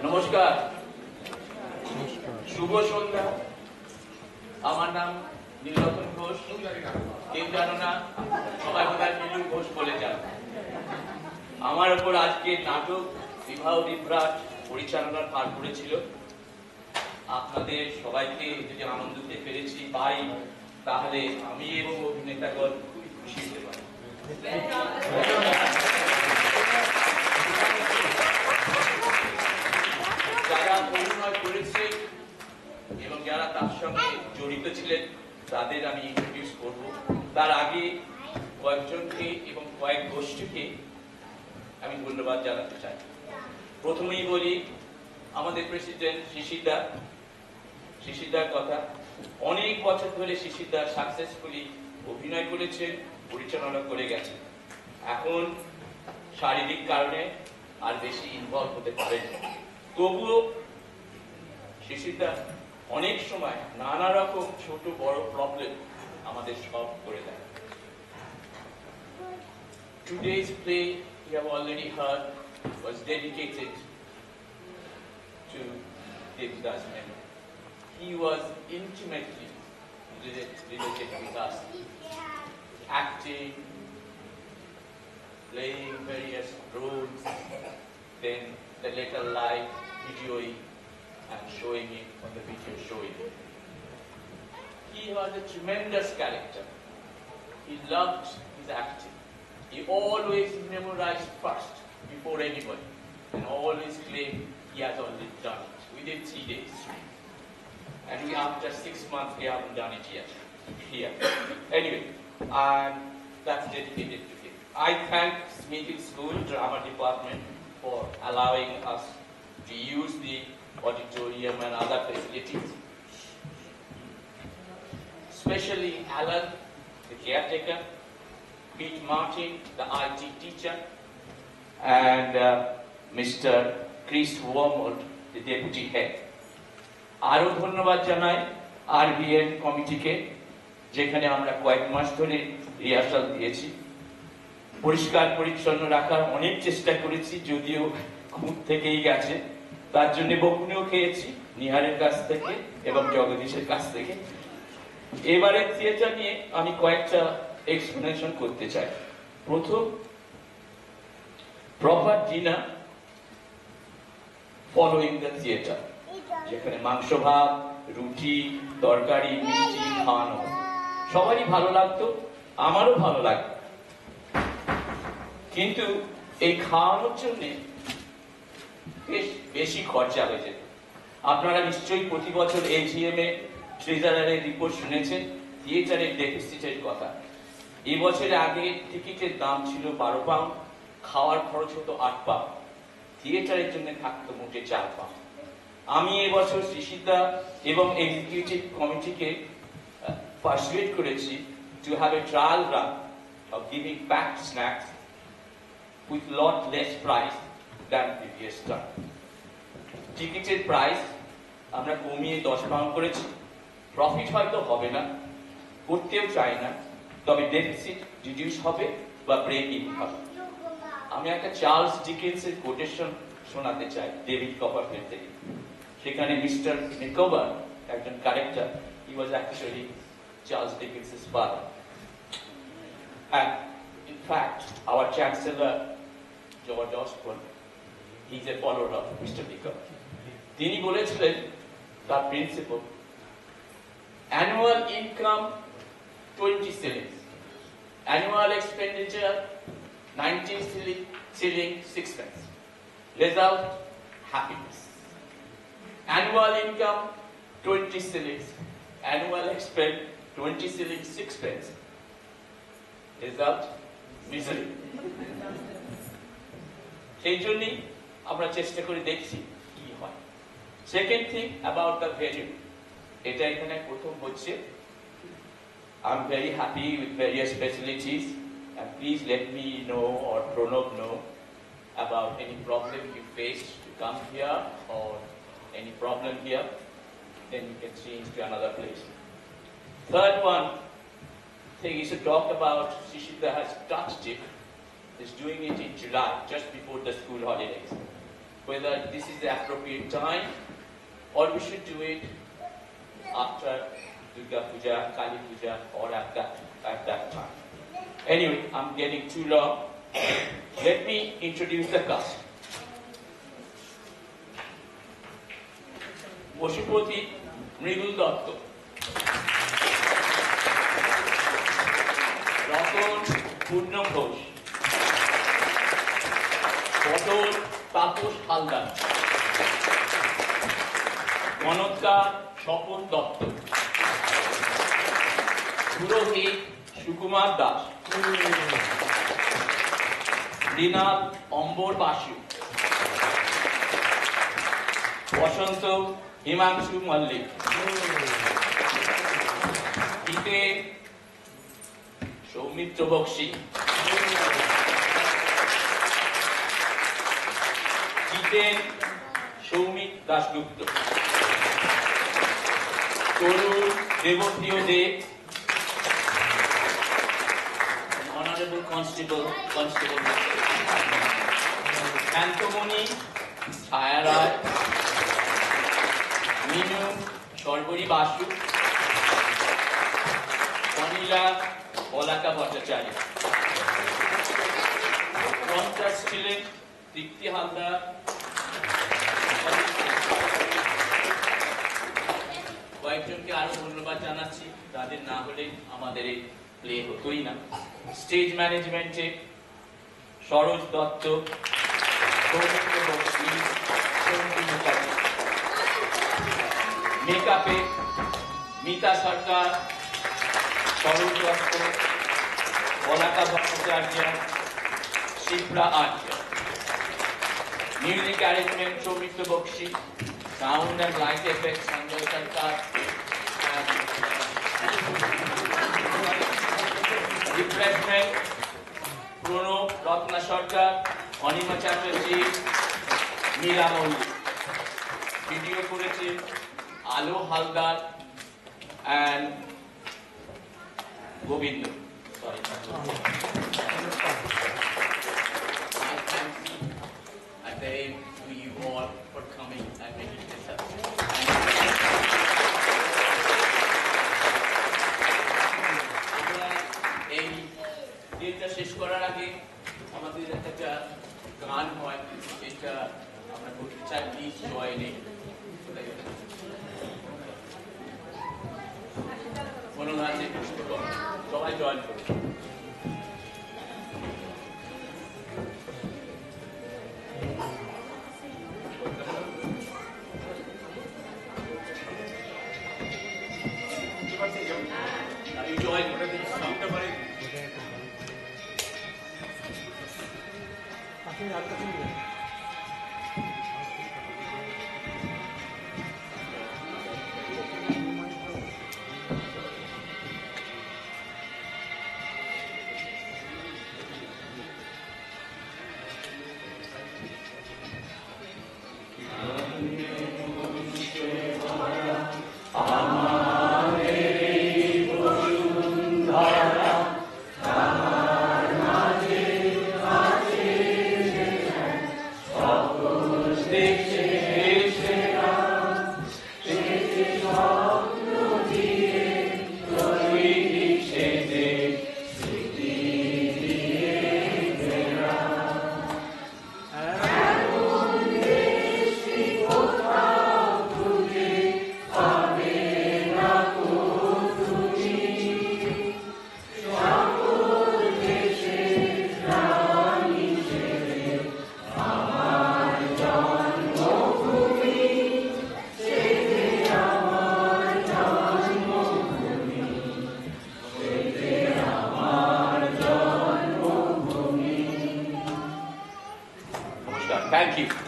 নমস্কার, শুভ সন্ধ্যা। আমার নাম নীলরতন ঘোষ। কেউ জানো না, সবাই বোধহয় নীলু ঘোষ বলে যান। আমার উপর আজকে নাটক বিবাহ বিভ্রাট পরিচালনার ভার পড়েছিল। আপনাদের সবাইকে যদি আনন্দ দিতে পেরেছি পাই, তাহলে আমি এবং অভিনেতাগণ খুবই খুশি হতে পারি। যারা অভিনয় করেছে এবং যারা তার সঙ্গে জড়িত ছিলেন তাদের আমি ইন্ট্রোডিউস করব। তার আগে কয়েকজনকে এবং কয়েক গোষ্ঠীকে আমি ধন্যবাদ জানাতে চাই। প্রথমেই বলি আমাদের প্রেসিডেন্ট শিশিরদার কথা। অনেক বছর ধরে শিশিরদা সাকসেসফুলি অভিনয় করেছেন, পরিচালনা করে গেছেন। এখন শারীরিক কারণে আর বেশি ইনভলভ হতে পারেন, তবুও শিশিরদা অনেক সময় নানা রকম ছোট বড় প্রবলেম আমাদের সলভ করে দেয়। Today's play, you have already heard, was dedicated to Devdas memory. He was intimately related with us, acting, playing various roles, then the later live videoing and showing it on the video showing. He was a tremendous character. He loved his acting. He always memorized first before anybody and always claimed he has already done it within 3 days. And we, after 6 months, we haven't done it yet here. Anyway, and that's dedicated to him. I thank Smithfield School Drama Department for allowing us to use the auditorium and other facilities. Especially Alan, the caretaker, Pete Martin, the IT teacher, and Mr. Chris Wormold, the deputy head. আরো ধন্যবাদ জানাই RBN কমিটিকে, যেখানে আমরা কয়েক মাস ধরে rehearsal দিয়েছি। পরিষ্কার পরিচ্ছন্ন রাখার অনেক চেষ্টা করেছি, যদিও খুঁত থেকেই গেছে। তার জন্য বকুনিও খেয়েছি নিহারের কাছ থেকে এবং জগদীশের কাছ থেকে। এবারে থিয়েটার নিয়ে আমি কয়েকটা এক্সপ্লেনেশন করতে চাই। প্রথম, proper dinner following the theatre, যেখানে মাংস ভাত, রুটি, তরকারি, মিষ্টি খাওয়ানো হয়। সবারই ভালো লাগতো, আমারও ভালো লাগতো, কিন্তু এই খাওয়ানোর জন্য বেশ বেশি খরচা হয়ে যেত। আপনারা নিশ্চয়ই প্রতি বছর AGM এ ট্রেজারারের রিপোর্ট শুনেছেন থিয়েটারের ডেফিসিটের কথা। এবছরে আগে টিকিটের দাম ছিল 12 পাউন্ড, খাওয়ার খরচ হতো 8 পাউন্ড, থিয়েটারের জন্য থাকতো মোটে 4 পাউন্ড। আমি এবছর শিশিরদা এবং এক্সিকিউটিভ কমিটিকে পারসুয়েট করেছি to have a trial run of giving packed snacks with lot less price than previous time. টিকিটের প্রাইস আমরা কমিয়ে 10 পাউন্ড করেছি। প্রফিট হয়তো হবে না, করতেও চাই না, তবে ডেফিসিট রিডিউস হবে বা ব্রেক ইভেন হবে। আমি একটা চার্লস ডিকেন্সের কোটেশন শোনাতে চাই ডেভিড কপারফিল্ড থেকে। সেখানে মিস্টার নিকোবার, একজন character, he was actually Charles ডিকেন্সের father. And in fact, our chancellor, George Osborne, he is a follower of Mr. Nicobar. তিনি বলেছিলেন তার principal, annual income 20 shillings, annual expenditure 19 shilling 6 pence, result happiness. Annual income 20 shillings, annual expend 20 shillings 6 pence, result misery. সেই জন্যই আমরা চেষ্টা করে দেখছি কি হয়। Second thing about the venue, এটা এখানে প্রথম হচ্ছে। I'm very happy with various facilities, and please let me know or Pranab know about any problem you face to come here or any problem here, then you can change to another place. Third one thing is to talk about, Shishita has touched it, is doing it in July, just before the school holidays. whether this is the appropriate time or we should do it after Durga Puja, Kali Puja, or at that time. Anyway, I'm getting too long. Let me introduce the cast. Pashupati Mridul Datta, Ratan Purnam Ghosh, Potol Taposh Haldar, Manotkar Shopon Datta, Purohit Sukumar Das, Rinal Ombor Basu, Bashanto Himanshu Mallik, Ite Soumitra Bakshi, Jiten Soumit Dasgupta, Torun Devotiyo Dev, Honorable Constable Anthony Chaya Rai, Minu Shorbori Basu, Vanilla Polaka Bhattacharya. Contrast ছিলেন তৃপ্তি হালদার, কয়েকজনকে আরো ধন্যবাদ জানাচ্ছি, তাদের না হলে আমাদের এই প্লে হতোই না। স্টেজ ম্যানেজমেন্টে সরোজ দত্ত, সৌমিত্র বক্সি, সৌমিত্র মুখার্জি, মেকআপে Mita Sarkar, Saroj Dutta, Palaka Bhattacharya, Shipra Arya, music arrangement Soumitra Bakshi, sound and light effect Sanjay Sarkar, refreshment Pranab Ratna Sarkar, Anima Chatterjee, Meera Mallick. Video করেছেন Alo Haldar and Govind. Sorry. My thanks are very to you all for coming and making this happen. এই দিনটা শেষ করার আগে আমাদের একটা গান হয়, যেটা আমরা করতে চাই, প্লিজ জয়েন ইন। মনোনাথে সবাই জয়েন করুন। আমি জয়েন করে দিই সবটা পারে। Thank you.